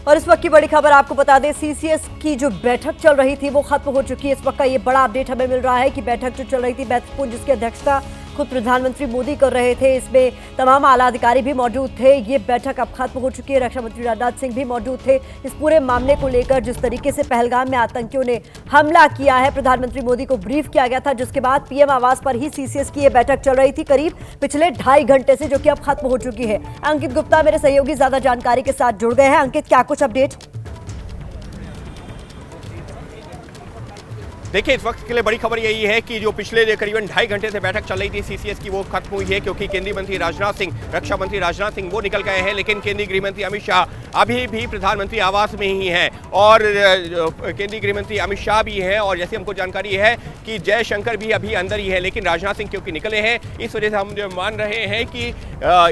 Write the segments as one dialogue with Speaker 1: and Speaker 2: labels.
Speaker 1: और इस वक्त की बड़ी खबर आपको बता दें, सीसीएस की जो बैठक चल रही थी वो खत्म हो चुकी है। इस वक्त का ये बड़ा अपडेट हमें मिल रहा है कि बैठक जो चल रही थी महत्वपूर्ण, जिसकी अध्यक्षता खुद प्रधानमंत्री मोदी कर रहे थे, इसमें तमाम आला अधिकारी भी मौजूद थे। ये बैठक अब खत्म हो चुकी है। रक्षा मंत्री राजनाथ सिंह भी मौजूद थे। इस पूरे मामले को लेकर जिस तरीके से पहलगाम में आतंकियों ने हमला किया है, प्रधानमंत्री मोदी को ब्रीफ किया गया था, जिसके बाद पीएम आवास पर ही सीसीएस की ये बैठक चल रही थी करीब पिछले 2.5 घंटे से, जो कि अब खत्म हो चुकी है। अंकित गुप्ता मेरे सहयोगी ज्यादा जानकारी के साथ जुड़ गए हैं। अंकित, क्या कुछ अपडेट?
Speaker 2: देखिए, इस वक्त के लिए बड़ी खबर यही है कि जो पिछले करीबन 2.5 घंटे से बैठक चल रही थी सीसीएस की, वो खत्म हुई है, क्योंकि केंद्रीय मंत्री राजनाथ सिंह, रक्षा मंत्री राजनाथ सिंह वो निकल गए हैं, लेकिन केंद्रीय गृह मंत्री अमित शाह अभी भी प्रधानमंत्री आवास में ही हैं और केंद्रीय गृह मंत्री अमित शाह भी हैं। और जैसे हमको जानकारी है कि जयशंकर भी अभी अंदर ही है, लेकिन राजनाथ सिंह क्योंकि निकले हैं, इस वजह से हम जो मान रहे हैं कि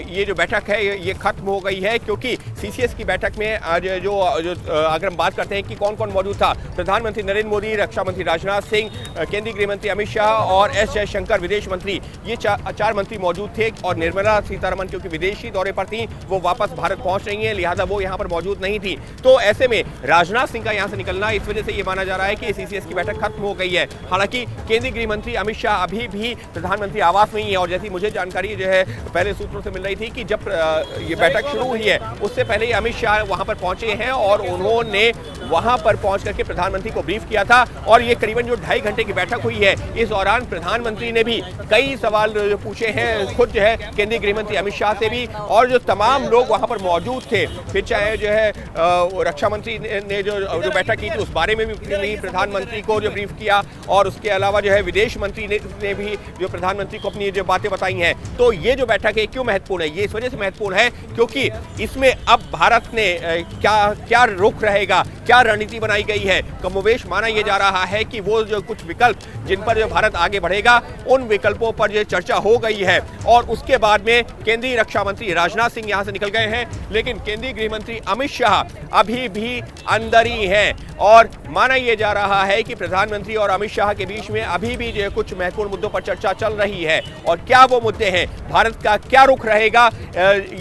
Speaker 2: ये जो बैठक है ये खत्म हो गई है। क्योंकि सीसीएस की बैठक में जो अगर हम बात करते हैं कि कौन कौन मौजूद था, प्रधानमंत्री नरेंद्र मोदी, रक्षा मंत्री राजनाथ सिंह, केंद्रीय गृह मंत्री अमित शाह और एस जयशंकर विदेश मंत्री, ये चार मंत्री मौजूद थे। और निर्मला सीतारमण क्योंकि विदेशी दौरे पर थी, वो वापस भारत पहुंच रही हैं, लिहाजा वो यहाँ पर मौजूद नहीं थी। तो ऐसे में राजनाथ सिंह का यहाँ से निकलना, इस वजह से ये माना जा रहा है कि सीसीएस की बैठक खत्म हो गई है। हालांकि केंद्रीय गृह मंत्री अमित शाह अभी भी प्रधानमंत्री आवास में ही है। और जैसी मुझे जानकारी जो है पहले सूत्रों से मिल रही थी कि जब ये बैठक शुरू हुई है, उससे पहले ही अमित शाह वहां पर पहुंचे हैं और उन्होंने वहां पर पहुंच करके प्रधानमंत्री को ब्रीफ किया था। और ये करीबन जो 2.5 घंटे की बैठक हुई है, इस दौरान प्रधानमंत्री ने भी कई सवाल पूछे हैं, खुद जो है केंद्रीय गृह मंत्री अमित शाह से भी, और जो तमाम लोग वहां पर मौजूद थे, फिर चाहे जो है रक्षा मंत्री ने जो बैठक की थी उस बारे में भी प्रधानमंत्री को जो ब्रीफ किया, और उसके अलावा जो है विदेश मंत्री ने भी जो प्रधानमंत्री को अपनी जो बातें बताई हैं। तो ये जो बैठक है क्यों महत्वपूर्ण है? ये इस वजह से महत्वपूर्ण है क्योंकि इसमें अब भारत ने क्या रुख रहेगा, क्या रणनीति बनाई गई है। कमोवेश माना यह जा रहा है कि वो जो कुछ विकल्प जिन पर जो भारत आगे बढ़ेगा, उन विकल्पों पर जो चर्चा हो गई है। और उसके बाद में केंद्रीय रक्षा मंत्री राजनाथ सिंह यहां से निकल गए हैं, लेकिन केंद्रीय गृह मंत्री अमित शाह अभी भी अंदर ही हैं। और माना यह जा रहा है कि प्रधानमंत्री और अमित शाह के बीच में अभी भी जो कुछ महत्वपूर्ण मुद्दों पर चर्चा चल रही है। और क्या वो मुद्दे हैं, भारत का क्या रुख रहेगा,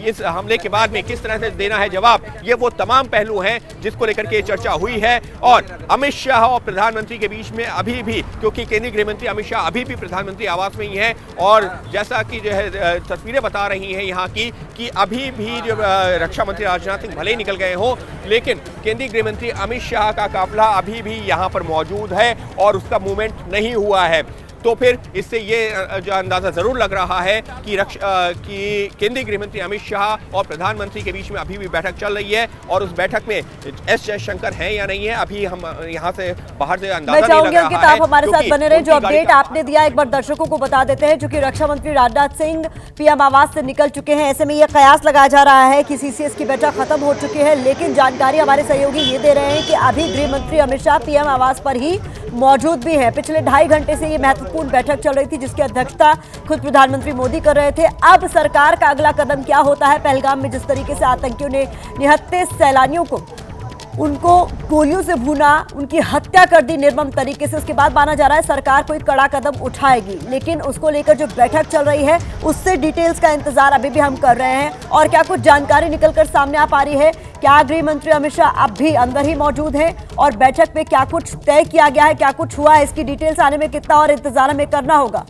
Speaker 2: इस हमले के बाद में किस तरह से देना है जवाब, ये वो तमाम पहलू हैं जिसको लेकर के चर्चा हुई है। और अमित शाह और प्रधानमंत्री के बीच में अभी भी, क्योंकि केंद्रीय गृह मंत्री अमित शाह अभी भी प्रधानमंत्री आवास में ही हैं, और जैसा कि जो है तस्वीरें बता रही हैं यहाँ की कि अभी भी जो रक्षा मंत्री राजनाथ सिंह भले ही निकल गए हो, लेकिन केंद्रीय गृह मंत्री अमित शाह का काफिला अभी भी यहाँ पर मौजूद है और उसका मूवमेंट नहीं हुआ है। तो फिर इससे ये जो अंदाजा जरूर लग रहा है कि केंद्रीय गृह मंत्री अमित शाह और प्रधानमंत्री के बीच में अभी भी बैठक चल रही है। और उस बैठक में एस जयशंकर हैं या नहीं है, अभी हम यहाँ से बाहर से अंदाजा नहीं लग रहा है।
Speaker 1: आप हमारे साथ बने रहे। जो अपडेट आपने दिया एक बार दर्शकों को बता देते हैं, क्योंकि रक्षा मंत्री राजनाथ सिंह पीएम आवास से निकल चुके हैं। ऐसे में यह कयास लगाया जा रहा है कि सीसीएस की बैठक खत्म हो चुकी है, लेकिन जानकारी हमारे सहयोगी ये दे रहे हैं कि अभी गृह मंत्री अमित शाह पीएम आवास पर ही मौजूद भी है। पिछले 2.5 घंटे से ये महत्वपूर्ण बैठक चल रही थी, जिसकी अध्यक्षता खुद प्रधानमंत्री मोदी कर रहे थे। अब सरकार का अगला कदम क्या होता है? पहलगाम में जिस तरीके से आतंकियों ने निहत्थे सैलानियों को, उनको गोलियों से भूना, उनकी हत्या कर दी निर्मम तरीके से, उसके बाद माना जा रहा है सरकार कोई कड़ा कदम उठाएगी। लेकिन उसको लेकर जो बैठक चल रही है, उससे डिटेल्स का इंतजार अभी भी हम कर रहे हैं। और क्या कुछ जानकारी निकलकर सामने आ पा रही है? क्या गृह मंत्री अमित शाह अब भी अंदर ही मौजूद हैं? और बैठक में क्या कुछ तय किया गया है, क्या कुछ हुआ है, इसकी डिटेल्स आने में कितना और इंतजार हमें करना होगा?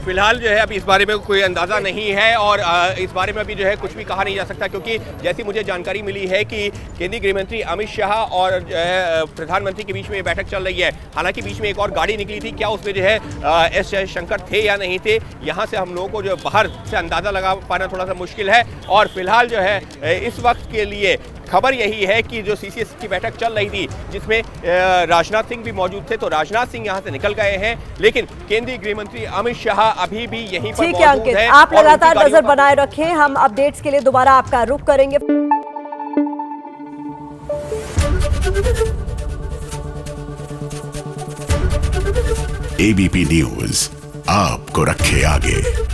Speaker 2: फिलहाल जो है अभी इस बारे में कोई अंदाज़ा नहीं है, और इस बारे में अभी जो है कुछ भी कहा नहीं जा सकता, क्योंकि जैसी मुझे जानकारी मिली है कि केंद्रीय गृह मंत्री अमित शाह और प्रधानमंत्री के बीच में बैठक चल रही है। हालांकि बीच में एक और गाड़ी निकली थी, क्या उसमें जो है एस जयशंकर थे या नहीं थे, यहाँ से हम लोगों को जो बाहर से अंदाज़ा लगा पाना थोड़ा सा मुश्किल है। और फिलहाल जो है इस वक्त के लिए खबर यही है कि जो सीसीएस की बैठक चल रही थी, जिसमें राजनाथ सिंह भी मौजूद थे, तो राजनाथ सिंह यहां से निकल गए हैं, लेकिन केंद्रीय गृह मंत्री अमित शाह अभी भी यहीं पर मौजूद हैं।
Speaker 1: आप लगातार नजर बनाए रखें, हम अपडेट्स के लिए दोबारा आपका रुख करेंगे।
Speaker 3: एबीपी न्यूज आपको रखे आगे।